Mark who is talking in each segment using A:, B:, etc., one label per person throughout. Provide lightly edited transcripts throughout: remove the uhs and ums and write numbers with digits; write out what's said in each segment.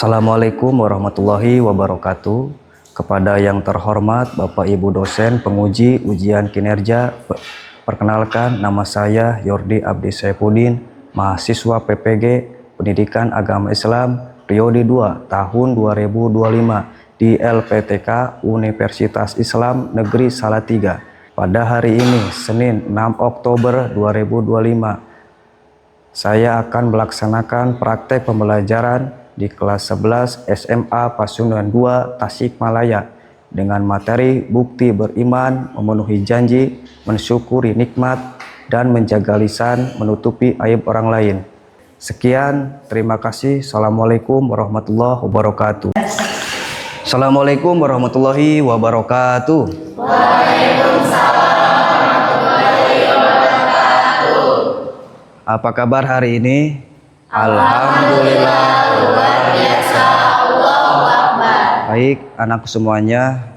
A: Assalamualaikum warahmatullahi wabarakatuh. Kepada yang terhormat Bapak Ibu dosen penguji ujian kinerja, perkenalkan nama saya Yordi Abdi Saifuddin, mahasiswa PPG Pendidikan Agama Islam periode 2 tahun 2025 di LPTK Universitas Islam Negeri Salatiga. Pada hari ini, Senin 6 Oktober 2025, saya akan melaksanakan praktek pembelajaran di kelas 11 SMA Pasundan 2 Tasikmalaya dengan materi bukti beriman, memenuhi janji, mensyukuri nikmat, dan menjaga lisan menutupi aib orang lain. Sekian, terima kasih. Assalamualaikum warahmatullahi wabarakatuh. Assalamualaikum warahmatullahi wabarakatuh.
B: Waalaikumsalam warahmatullahi wabarakatuh.
A: Apa kabar hari ini?
B: Alhamdulillah, luar biasa. Allahu Akbar.
A: Baik, anak semuanya,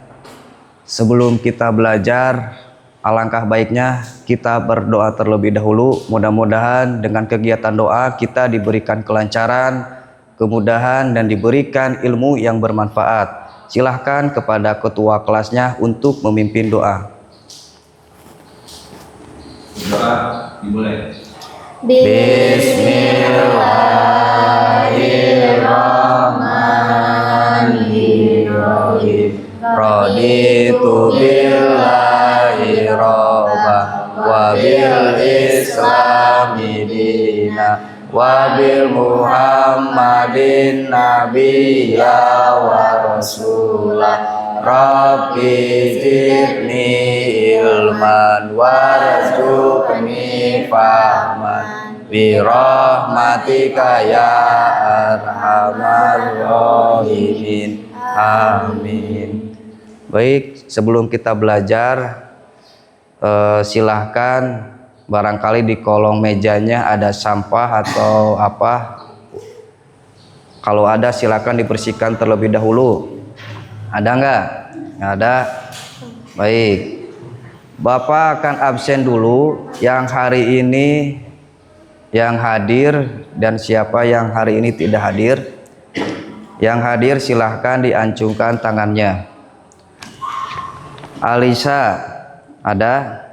A: sebelum kita belajar, alangkah baiknya kita berdoa terlebih dahulu. Mudah-mudahan dengan kegiatan doa kita diberikan kelancaran, kemudahan, dan diberikan ilmu yang bermanfaat. Silahkan kepada ketua kelasnya untuk memimpin doa.
C: Doa dimulai.
A: Bismillahirrahmanirrahim. Raditu billahi robba wa bil islami dina wa bil muhammadin nabiyya wa rasulah. Rabbi zidni ilman warzuqni fahman bi rahmatika ya arhamar rahimin. Amin. Baik, sebelum kita belajar, silahkan barangkali di kolong mejanya ada sampah atau apa. Kalau ada silahkan dibersihkan terlebih dahulu. Ada nggak? Nggak ada. Baik. Bapak akan absen dulu. Yang hari ini yang hadir dan siapa yang hari ini tidak hadir. Yang hadir silahkan diancungkan tangannya. Alisa ada.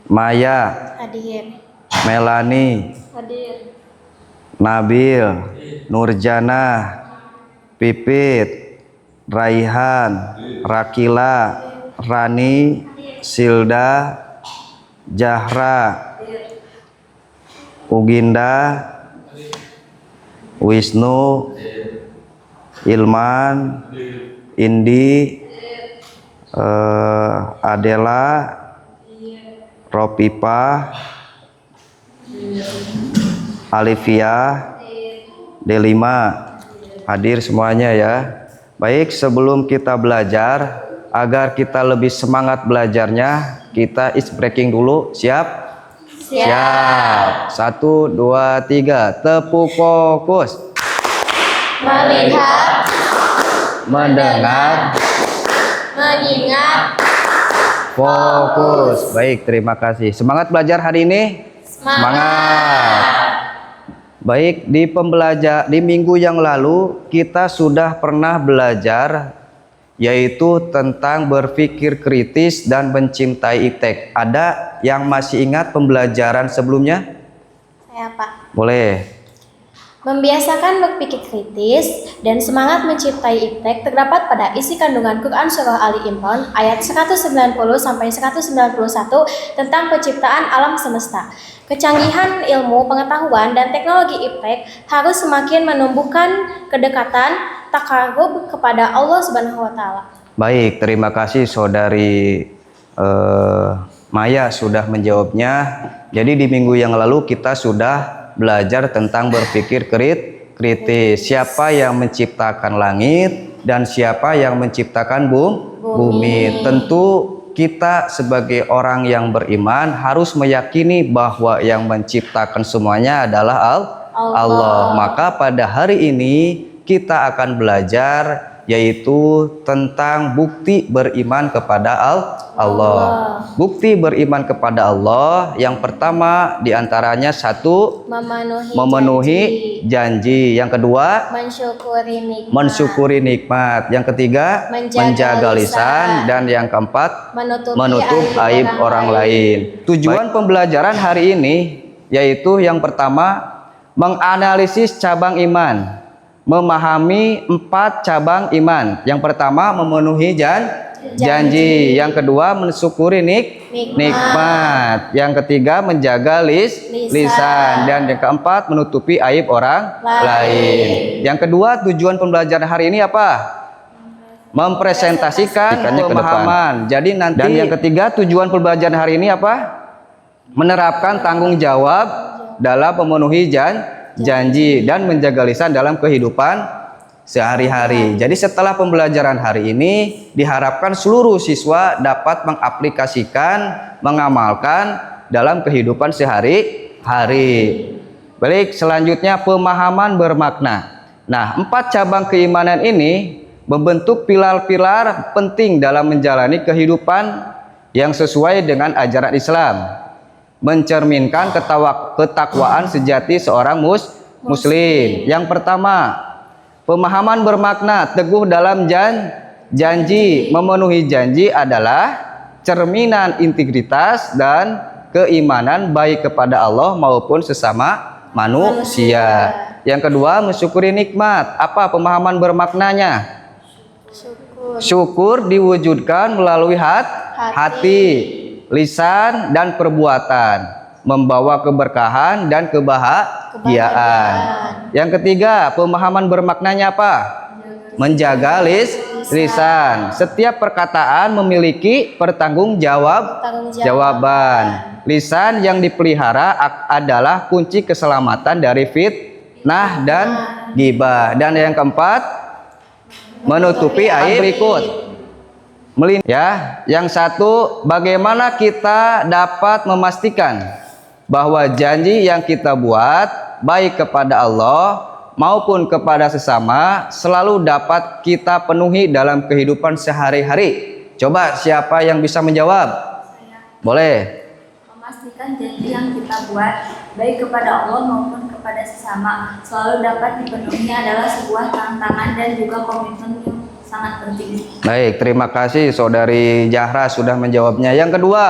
A: Maya,
B: Hadir.
A: Melani,
B: Hadir.
A: Nabil, Nurjana, Pipit, Raihan, Rakila, Rani, Silda, Jahra, Uginda, Wisnu, Ilman, Indi, Adela, Ropipa, Alivia, Delima. Hadir semuanya ya. Baik, sebelum kita belajar, agar kita lebih semangat belajarnya, kita is breaking dulu. Siap? Siap. 1, 2, 3. Tepuk fokus.
B: Melihat,
A: Mendengar.
B: mengingat,
A: Fokus. Baik, terima kasih. Semangat belajar hari ini? Semangat. Baik, di minggu yang lalu kita sudah pernah belajar yaitu tentang berpikir kritis dan mencintai iptek. Ada yang masih ingat pembelajaran sebelumnya?
B: Saya Pak.
A: Boleh.
B: Membiasakan berpikir kritis dan semangat mencintai iptek terdapat pada isi kandungan Quran Surah Ali Imran ayat 190-191 tentang penciptaan alam semesta. Kecanggihan ilmu, pengetahuan, dan teknologi iptek harus semakin menumbuhkan kedekatan takarub kepada Allah Subhanahu wa Ta'ala.
A: Baik, terima kasih saudari Maya sudah menjawabnya. Jadi di minggu yang lalu kita sudah belajar tentang berpikir kritis. Siapa yang menciptakan langit dan siapa yang menciptakan bumi. Tentu kita sebagai orang yang beriman harus meyakini bahwa yang menciptakan semuanya adalah Allah. Maka pada hari ini kita akan belajar yaitu tentang bukti beriman kepada Allah. Bukti beriman kepada Allah yang pertama diantaranya satu, memenuhi janji. Yang kedua, mensyukuri nikmat. Yang ketiga, menjaga lisan. Dan yang keempat, menutup aib orang lain. Tujuan pembelajaran hari ini yaitu yang pertama, menganalisis cabang iman, memahami 4 cabang iman. Yang pertama, memenuhi janji. Yang kedua, mensyukuri nikmat. Yang ketiga, menjaga lisan. Dan yang keempat, menutupi aib orang lain. Yang kedua, tujuan pembelajaran hari ini apa? Mempresentasikan pemahaman. Jadi nanti. Dan yang ketiga, tujuan pembelajaran hari ini apa? Menerapkan tanggung jawab dalam memenuhi janji dan menjaga lisan dalam kehidupan sehari-hari. Jadi setelah pembelajaran hari ini diharapkan seluruh siswa dapat mengaplikasikan, mengamalkan dalam kehidupan sehari-hari. Baik, selanjutnya pemahaman bermakna. Nah, 4 cabang keimanan ini membentuk pilar-pilar penting dalam menjalani kehidupan yang sesuai dengan ajaran Islam, mencerminkan ketakwaan sejati seorang muslim. Yang pertama, pemahaman bermakna teguh dalam janji. Memenuhi janji adalah cerminan integritas dan keimanan baik kepada Allah maupun sesama manusia. Yang kedua, mensyukuri nikmat. Apa pemahaman bermaknanya? Syukur diwujudkan melalui hati, lisan, dan perbuatan, membawa keberkahan dan kebahagiaan. Yang ketiga, pemahaman bermaknanya apa? Menjaga lisan. Setiap perkataan memiliki jawaban. Lisan yang dipelihara adalah kunci keselamatan dari fitnah dan ghibah. Dan yang keempat, menutupi aib berikut. Yang satu, bagaimana kita dapat memastikan bahwa janji yang kita buat baik kepada Allah maupun kepada sesama selalu dapat kita penuhi dalam kehidupan sehari-hari? Coba siapa yang bisa menjawab? Boleh.
D: Memastikan janji yang kita buat baik kepada Allah maupun kepada sesama selalu dapat dipenuhi adalah sebuah tantangan dan juga komitmen yang sangat penting.
A: Baik, terima kasih Saudari Jahra sudah menjawabnya. Yang kedua,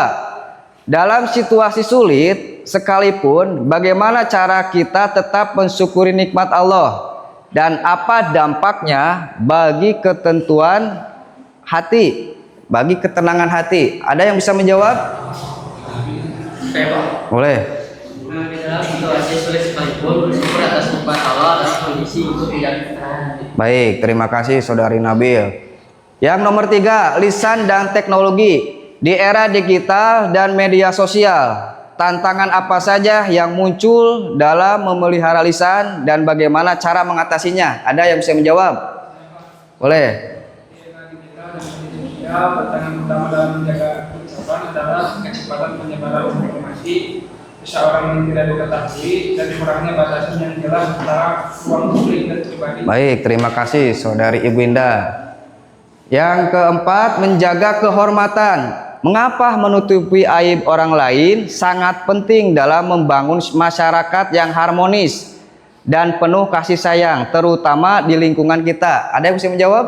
A: dalam situasi sulit sekalipun, bagaimana cara kita tetap mensyukuri nikmat Allah dan apa dampaknya bagi ketentuan hati, bagi ketenangan hati? Ada yang bisa menjawab? Boleh.
E: Dalam situasi sulit sekalipun bersyukur atas nikmat Allah atas kondisi itu tidak.
A: Baik, terima kasih Saudari Nabil. Yang nomor 3, lisan dan teknologi. Di era digital dan media sosial, tantangan apa saja yang muncul dalam memelihara lisan dan bagaimana cara mengatasinya? Ada yang bisa menjawab? Boleh.
F: Tantangan utama dalam menjaga ucapan adalah kecepatan penyebaran informasi, seseorang yang tidak diketahui, dan kurangnya batasan yang jelas antara ruang publik dan pribadi.
A: Baik, terima kasih Saudari Ibu Indah. Yang keempat, menjaga kehormatan. Mengapa menutupi aib orang lain sangat penting dalam membangun masyarakat yang harmonis dan penuh kasih sayang, terutama di lingkungan kita? Ada yang bisa menjawab?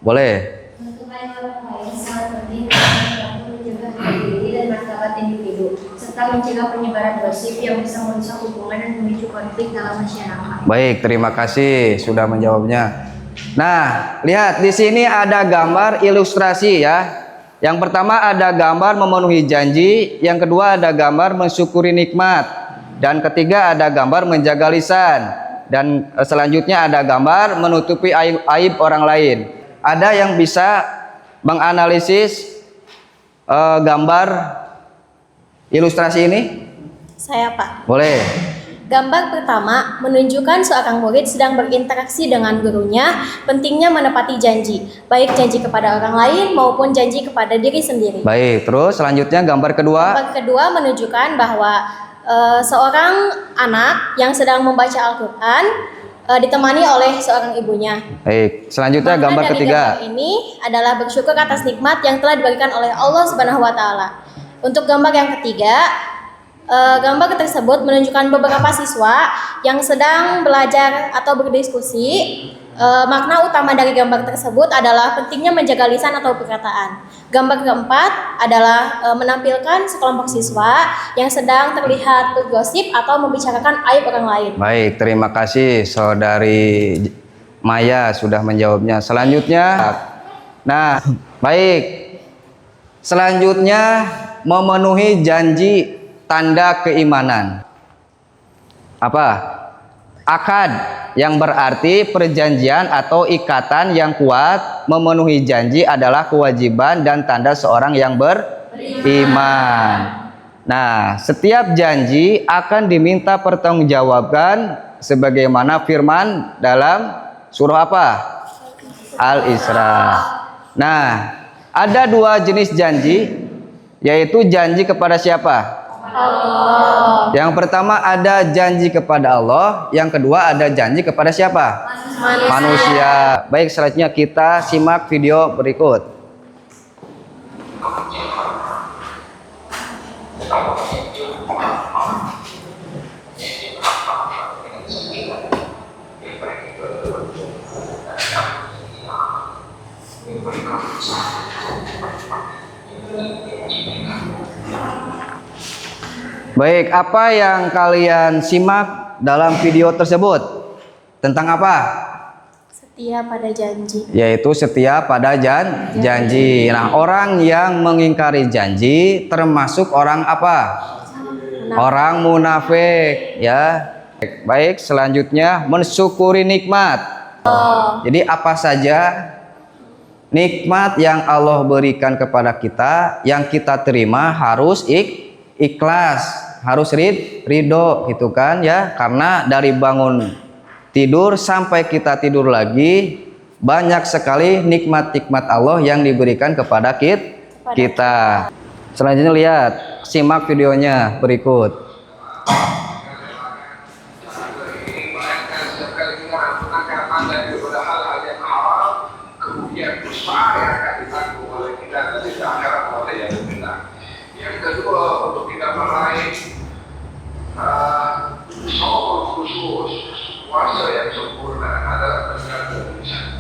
A: Boleh.
D: Menutupi orang lain sangat penting untuk menjaga diri dan martabat individu, serta mencegah penyebaran gosip yang bisa merusak hubungan dan memicu konflik dalam masyarakat.
A: Baik, terima kasih sudah menjawabnya. Nah, lihat di sini ada gambar ilustrasi ya. Yang pertama ada gambar memenuhi janji, yang kedua ada gambar mensyukuri nikmat, dan ketiga ada gambar menjaga lisan, dan selanjutnya ada gambar menutupi aib orang lain. Ada yang bisa menganalisis gambar ilustrasi ini?
B: Saya, Pak.
A: Boleh.
B: Gambar pertama menunjukkan seorang murid sedang berinteraksi dengan gurunya, pentingnya menepati janji, baik janji kepada orang lain maupun janji kepada diri sendiri.
A: Baik, terus selanjutnya gambar kedua.
B: Gambar kedua menunjukkan bahwa seorang anak yang sedang membaca Al-Quran ditemani oleh seorang ibunya.
A: Baik, selanjutnya
B: Makna
A: gambar
B: dari
A: ketiga.
B: gambar ini adalah bersyukur atas nikmat yang telah diberikan oleh Allah Subhanahu wa taala. Untuk gambar yang ketiga, gambar tersebut menunjukkan beberapa siswa yang sedang belajar atau berdiskusi. Makna utama dari gambar tersebut adalah pentingnya menjaga lisan atau perkataan. Gambar keempat adalah menampilkan sekelompok siswa yang sedang terlihat bergosip atau membicarakan aib orang lain.
A: Baik, terima kasih Saudari Maya sudah menjawabnya. Selanjutnya, nah, baik. Selanjutnya memenuhi janji tanda keimanan. Apa? Akad, yang berarti perjanjian atau ikatan yang kuat. Memenuhi janji adalah kewajiban dan tanda seorang yang beriman. Nah, setiap janji akan diminta pertanggungjawaban sebagaimana firman dalam surah apa? Al-Isra. Nah, ada dua jenis janji, yaitu janji kepada siapa?
B: Allah.
A: Yang pertama ada janji kepada Allah, yang kedua ada janji kepada siapa? Manusia. Baik, selanjutnya kita simak video berikut. Baik, apa yang kalian simak dalam video tersebut? Tentang apa?
B: Setia pada janji.
A: Yaitu setia pada janji. Nah, orang yang mengingkari janji termasuk orang apa? Orang munafik, ya. Baik, selanjutnya mensyukuri nikmat. Jadi apa saja nikmat yang Allah berikan kepada kita, yang kita terima harus ikhlas. Harus ridho gitu kan ya, karena dari bangun tidur sampai kita tidur lagi banyak sekali nikmat-nikmat Allah yang diberikan kepada kita. Selanjutnya lihat, simak videonya berikut.
G: Yang kedua, untuk tidak meraih sholat khusus, puasa yang sempurna adalah tergantung lisan.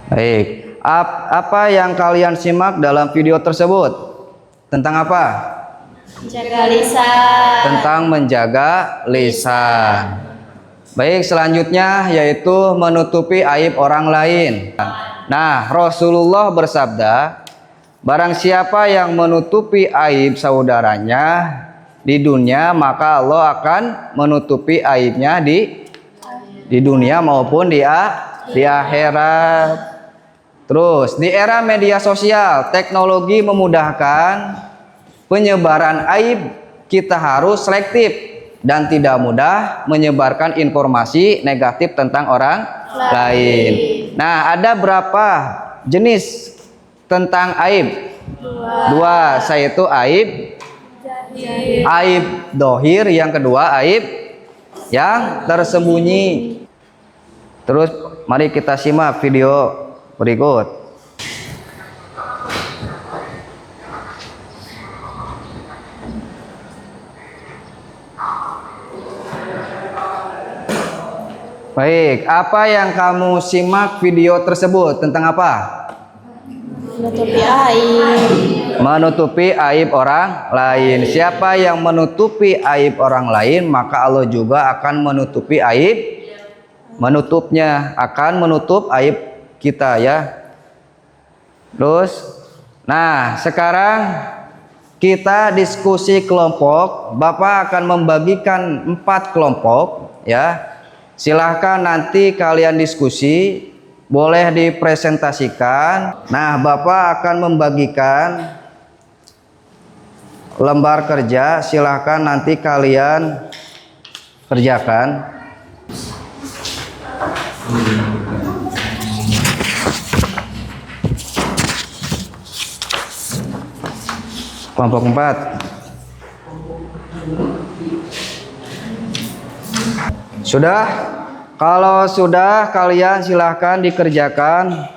A: Baik, apa yang kalian simak dalam video tersebut? Tentang apa?
B: Menjaga lisan.
A: Tentang menjaga lisan. Baik, selanjutnya yaitu menutupi aib orang lain. Nah, Rasulullah bersabda, barang siapa yang menutupi aib saudaranya di dunia, maka Allah akan menutupi aibnya di dunia maupun di akhirat. Terus, di era media sosial, teknologi memudahkan penyebaran aib. Kita harus selektif dan tidak mudah menyebarkan informasi negatif tentang orang lain. Nah, ada berapa jenis tentang aib? Dua, yaitu aib dohir, yang kedua aib yang tersembunyi. Terus mari kita simak video berikut. Baik, apa yang kamu simak video tersebut tentang apa?
B: Menutupi aib.
A: Menutupi aib orang lain. Siapa yang menutupi aib orang lain, maka Allah juga akan menutupi aib, akan menutup aib kita ya. Terus, nah sekarang kita diskusi kelompok. Bapak akan membagikan 4 kelompok ya. Silahkan nanti kalian diskusi, boleh dipresentasikan. Nah, Bapak akan membagikan lembar kerja, silahkan nanti kalian kerjakan. Kelompok 4. Sudah? Kalau sudah, kalian silahkan dikerjakan.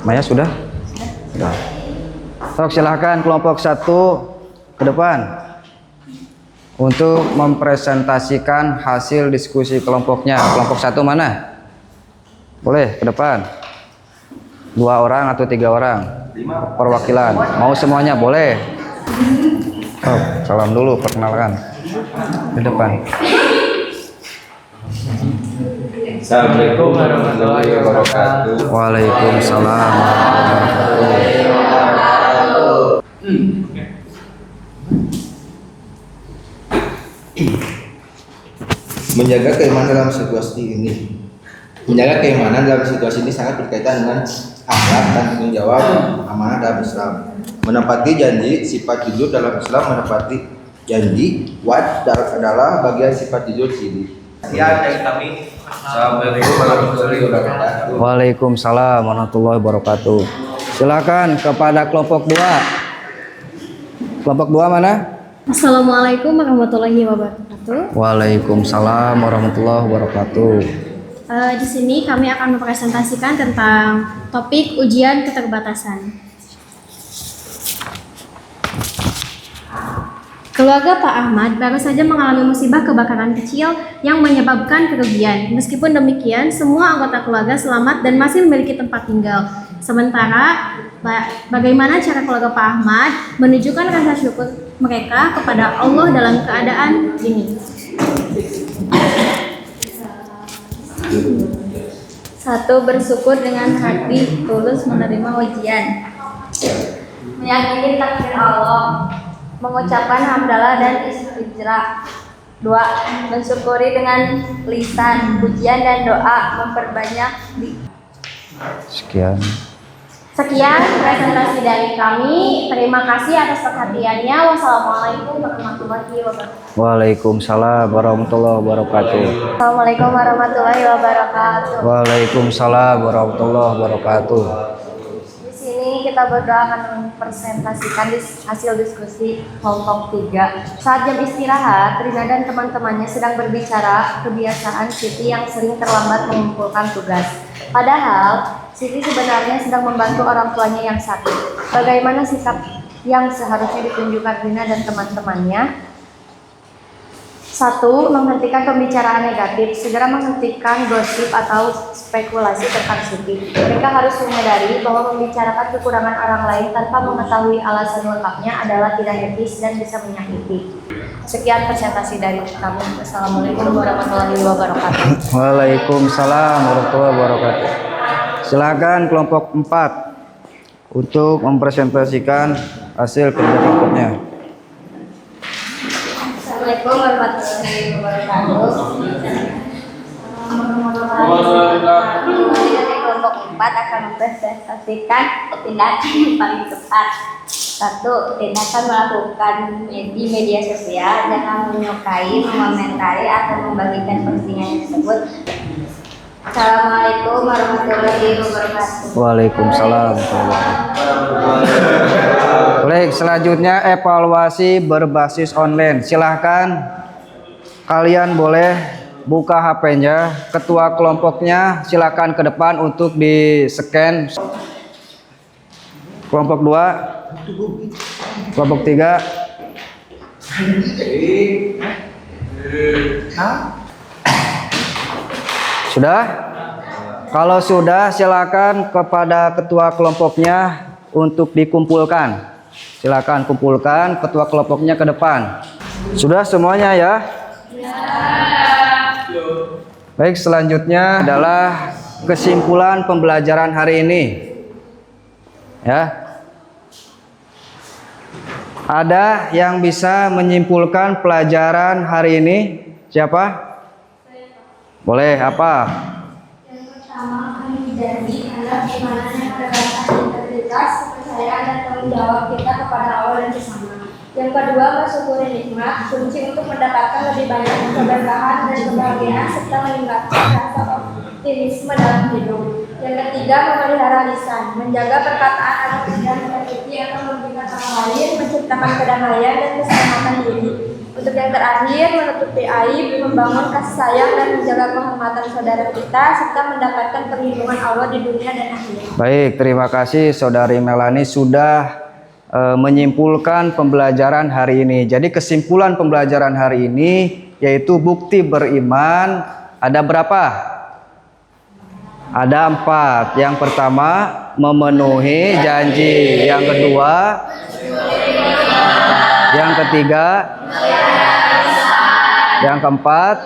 A: Maya sudah? Sudah. Sok, silahkan kelompok 1 ke depan untuk mempresentasikan hasil diskusi kelompoknya. Kelompok 1 mana? Boleh ke depan. 2 orang atau 3 orang perwakilan. Mau semuanya? Boleh. Oh, salam dulu, perkenalkan di depan.
C: Assalamualaikum warahmatullahi wabarakatuh.
A: Waalaikumsalam warahmatullahi wabarakatuh.
H: Menjaga keimanan dalam situasi ini. Menjaga keimanan dalam situasi ini sangat berkaitan dengan akhlak dan tanggung jawab amanah dalam Islam. Menepati janji, sifat jujur dalam Islam. Menepati janji adalah bagian sifat jujur sini.
C: Ya, dari kami. Assalamualaikum warahmatullahi wabarakatuh.
A: Waalaikumsalam warahmatullahi wabarakatuh. Silakan kepada kelompok 2. Kelompok 2 mana?
B: Assalamualaikum warahmatullahi wabarakatuh.
A: Waalaikumsalam warahmatullahi wabarakatuh.
B: Di sini kami akan mempresentasikan tentang topik ujian keterbatasan. Keluarga Pak Ahmad baru saja mengalami musibah kebakaran kecil yang menyebabkan kerugian. Meskipun demikian, semua anggota keluarga selamat dan masih memiliki tempat tinggal. Sementara, bagaimana cara keluarga Pak Ahmad menunjukkan rasa syukur mereka kepada Allah dalam keadaan ini? 1. Bersyukur dengan hati tulus menerima ujian. Meyakini takdir Allah, mengucapkan hamdalah dan istighfar. 2. Mensyukuri dengan lisan, pujian dan doa, memperbanyak
A: Sekian.
B: Sekian presentasi dari kami. Terima kasih atas perhatiannya. Wassalamualaikum warahmatullahi wabarakatuh.
A: Waalaikumsalam warahmatullahi wabarakatuh.
B: Assalamualaikum warahmatullahi wabarakatuh.
A: Waalaikumsalam warahmatullahi wabarakatuh.
B: Di sini kita berdua akan mempresentasikan hasil diskusi kelompok 3. Saat jam istirahat, Rina dan teman-temannya sedang berbicara kebiasaan Siti yang sering terlambat mengumpulkan tugas. Padahal Siti sebenarnya sedang membantu orang tuanya yang sakit. Bagaimana sikap yang seharusnya ditunjukkan Rina dan teman-temannya? 1. Menghentikan pembicaraan negatif. Segera menghentikan gosip atau spekulasi tentang Siti. Mereka harus menyadari bahwa membicarakan kekurangan orang lain tanpa mengetahui alasan lengkapnya adalah tidak etis dan bisa menyakiti. Sekian presentasi dari kami. Wassalamualaikum warahmatullahi wabarakatuh.
A: Waalaikumsalam warahmatullahi wabarakatuh. Silakan kelompok 4 untuk mempresentasikan hasil kerja kelompoknya.
B: Assalamualaikum warahmatullahi wabarakatuh. Kelompok 4 akan mempresentasikan tindakan yang paling tepat. 1. Tindakan melakukan di media sosial, jangan menyukai, mengomentari atau membagikan postingan tersebut. Assalamualaikum warahmatullahi wabarakatuh.
A: Waalaikumsalam. Baik, selanjutnya evaluasi berbasis online. Silahkan kalian boleh buka HP-nya. Ketua kelompoknya silakan ke depan untuk di-scan. Kelompok 2, kelompok 3. Sudah? Kalau sudah, silakan kepada ketua kelompoknya untuk dikumpulkan. Silakan kumpulkan ketua kelompoknya ke depan. Sudah semuanya ya? Baik, selanjutnya adalah kesimpulan pembelajaran hari ini. Ya. Ada yang bisa menyimpulkan pelajaran hari ini? Siapa? Boleh, apa?
D: Yang pertama, kami berjanji adalah bagaimana menegakkan integritas, kepercayaan dan tanggung jawab kita kepada Allah dan sesama. Yang kedua, bersyukuri nikmat, kunci untuk mendapatkan lebih banyak keberkahan dan kebahagiaan serta meningkatkan rasa optimisme dalam hidup. Yang ketiga, memelihara lisan, menjaga perkataan agar tidak menyakiti atau merugikan orang lain, menciptakan kedamaian dan keselamatan diri. Untuk yang terakhir, menutupi aib, membangun kasih sayang dan menjaga kehormatan saudara kita, serta mendapatkan perlindungan Allah di dunia dan akhirat.
A: Baik, terima kasih Saudari Melani sudah menyimpulkan pembelajaran hari ini. Jadi kesimpulan pembelajaran hari ini yaitu bukti beriman ada berapa? Ada 4. Yang pertama, memenuhi janji. Yang kedua, yang ketiga, yang keempat,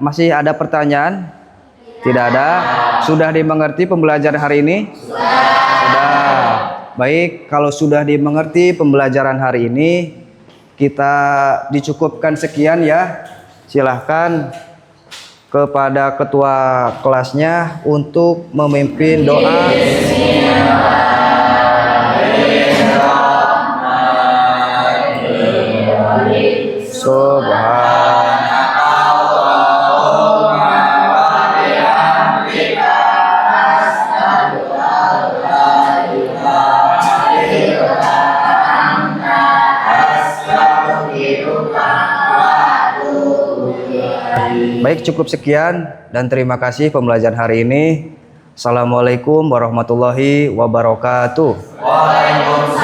A: masih ada pertanyaan? Tidak ada. Sudah dimengerti pembelajaran hari ini? Sudah. Baik, kalau sudah dimengerti pembelajaran hari ini, kita dicukupkan sekian ya. Silahkan kepada ketua kelasnya untuk memimpin doa. Baik, cukup sekian dan terima kasih pembelajaran hari ini. Assalamualaikum warahmatullahi wabarakatuh.
C: Waalaikumsalam.